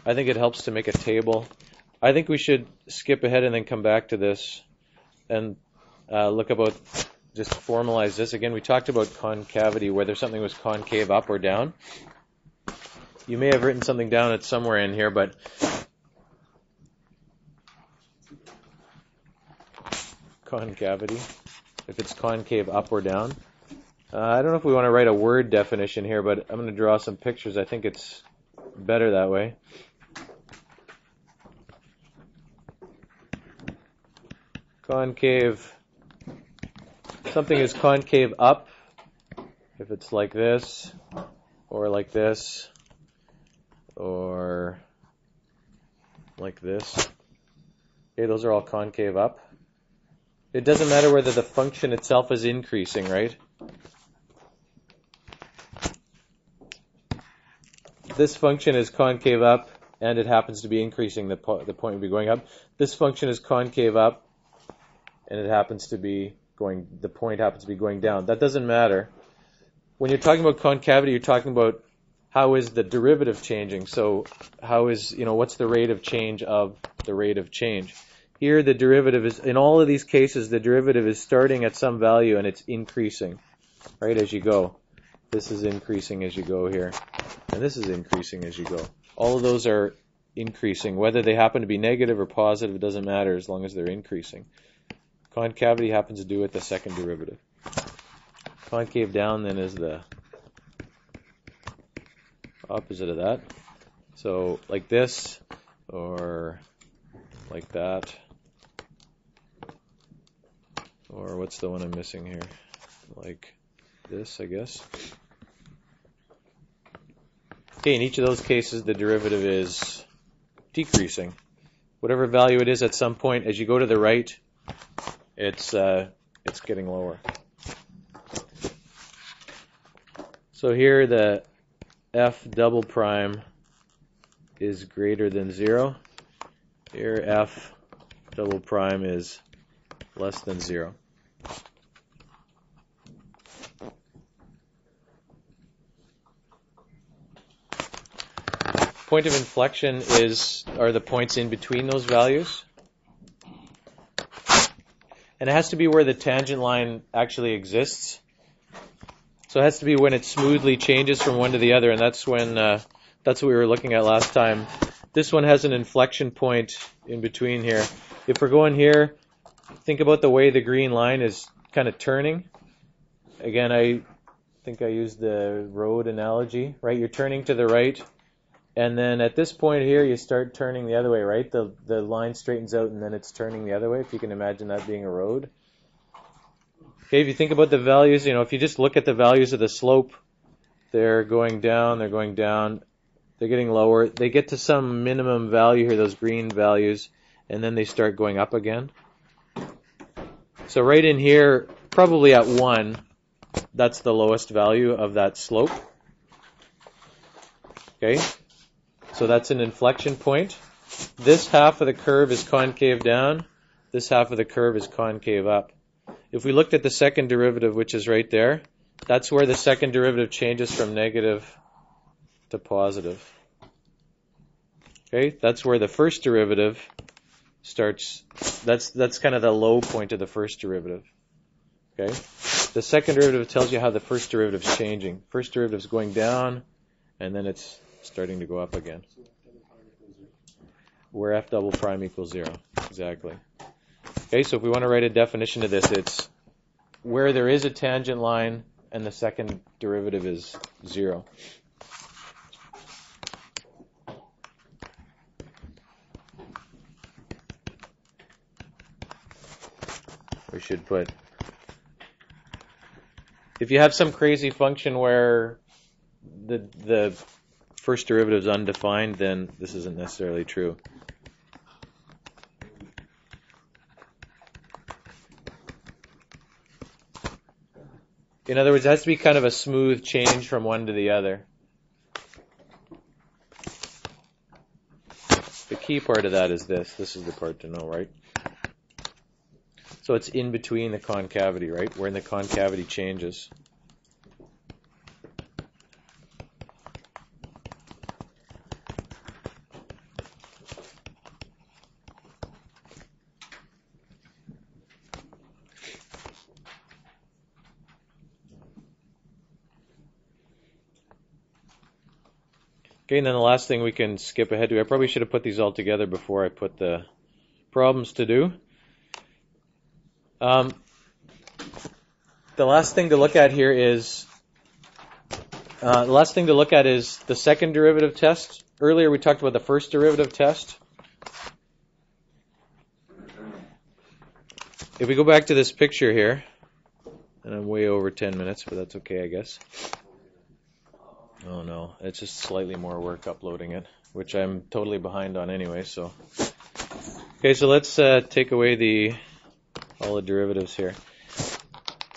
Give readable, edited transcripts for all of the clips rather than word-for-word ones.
I think it helps to make a table. I think we should skip ahead and then come back to this and look about, just formalize this. Again, we talked about concavity, whether something was concave up or down. You may have written something down at somewhere in here, but concavity, if it's concave up or down. I don't know if we want to write a word definition here, but I'm going to draw some pictures. I think it's better that way. Concave, something is concave up if it's like this, or like this, or like this. Okay, those are all concave up. It doesn't matter whether the function itself is increasing, right? This function is concave up, and it happens to be increasing. The point would be going up. This function is concave up, and it happens to be the point happens to be going down. That doesn't matter. When you're talking about concavity, you're talking about how is the derivative changing. So how is, what's the rate of change of the rate of change? Here the derivative is, in all of these cases, the derivative is starting at some value and it's increasing, right, as you go. This is increasing as you go here. And this is increasing as you go. All of those are increasing. Whether they happen to be negative or positive, it doesn't matter as long as they're increasing. Concavity happens to do with the second derivative. Concave down then is the opposite of that. So like this, or like that, or what's the one I'm missing here? Like this, I guess. Okay, in each of those cases, the derivative is decreasing. Whatever value it is at some point, as you go to the right, it's getting lower. So here the f double prime is greater than 0. Here f double prime is less than 0. Point of inflection are the points in between those values. And it has to be where the tangent line actually exists. So it has to be when it smoothly changes from one to the other, and that's when that's what we were looking at last time. This one has an inflection point in between here. If we're going here, think about the way the green line is kind of turning. Again, I think I used the road analogy, right? You're turning to the right, and then at this point here, you start turning the other way, right? The line straightens out, and then it's turning the other way, if you can imagine that being a road. Okay, if you think about the values, if you just look at the values of the slope, they're going down, they're getting lower. They get to some minimum value here, those green values, and then they start going up again. So right in here, probably at 1, that's the lowest value of that slope. Okay, so that's an inflection point. This half of the curve is concave down. This half of the curve is concave up. If we looked at the second derivative, which is right there, that's where the second derivative changes from negative to positive. Okay, that's where the first derivative starts. That's kind of the low point of the first derivative. Okay, the second derivative tells you how the first derivative is changing. First derivative is going down, and then it's starting to go up again. Where f double prime equals 0. Exactly. Okay, so if we want to write a definition of this, it's where there is a tangent line and the second derivative is 0. We should put, if you have some crazy function where the first derivative is undefined, then this isn't necessarily true. In other words, it has to be kind of a smooth change from one to the other. The key part of that is this. This is the part to know, right? So it's in between the concavity, right? When the concavity changes. Okay, and then the last thing we can skip ahead to, I probably should have put these all together before I put the problems to do. The last thing to look at here is the second derivative test. Earlier we talked about the first derivative test. If we go back to this picture here, and I'm way over 10 minutes, but that's okay, I guess. Oh no, it's just slightly more work uploading it, which I'm totally behind on anyway, so. Okay, so let's take away all the derivatives here.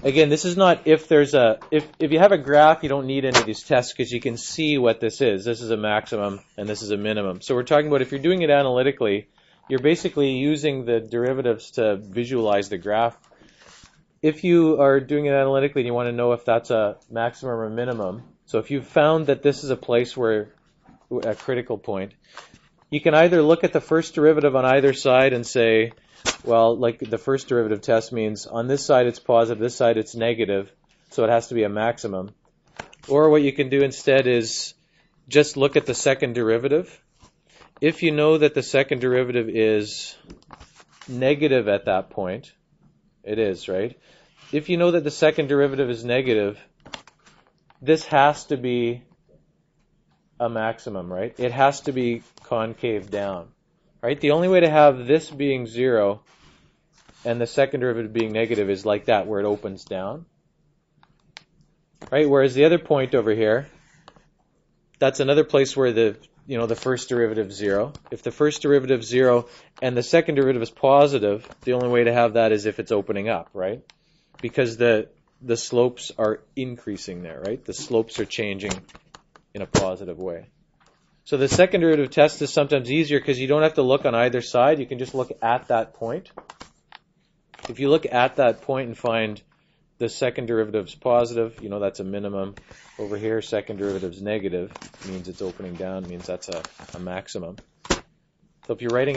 Again, this is not if you have a graph, you don't need any of these tests because you can see what this is. This is a maximum and this is a minimum. So we're talking about if you're doing it analytically, you're basically using the derivatives to visualize the graph. If you are doing it analytically and you want to know if that's a maximum or minimum, so if you've found that this is a place where a critical point, you can either look at the first derivative on either side and say, well, like the first derivative test means on this side it's positive, this side it's negative, so it has to be a maximum. Or what you can do instead is just look at the second derivative. If you know that the second derivative is negative at that point, it is, right? If you know that the second derivative is negative, this has to be a maximum, right? It has to be concave down, right? The only way to have this being 0 and the second derivative being negative is like that, where it opens down, right? Whereas the other point over here, that's another place where the first derivative is 0. If the first derivative is 0 and the second derivative is positive, the only way to have that is if it's opening up, right? Because the slopes are increasing there, right? The slopes are changing in a positive way. So the second derivative test is sometimes easier because you don't have to look on either side. You can just look at that point. If you look at that point and find the second derivative is positive, that's a minimum. Over here, second derivative is negative, means it's opening down, means that's a maximum. So if you're writing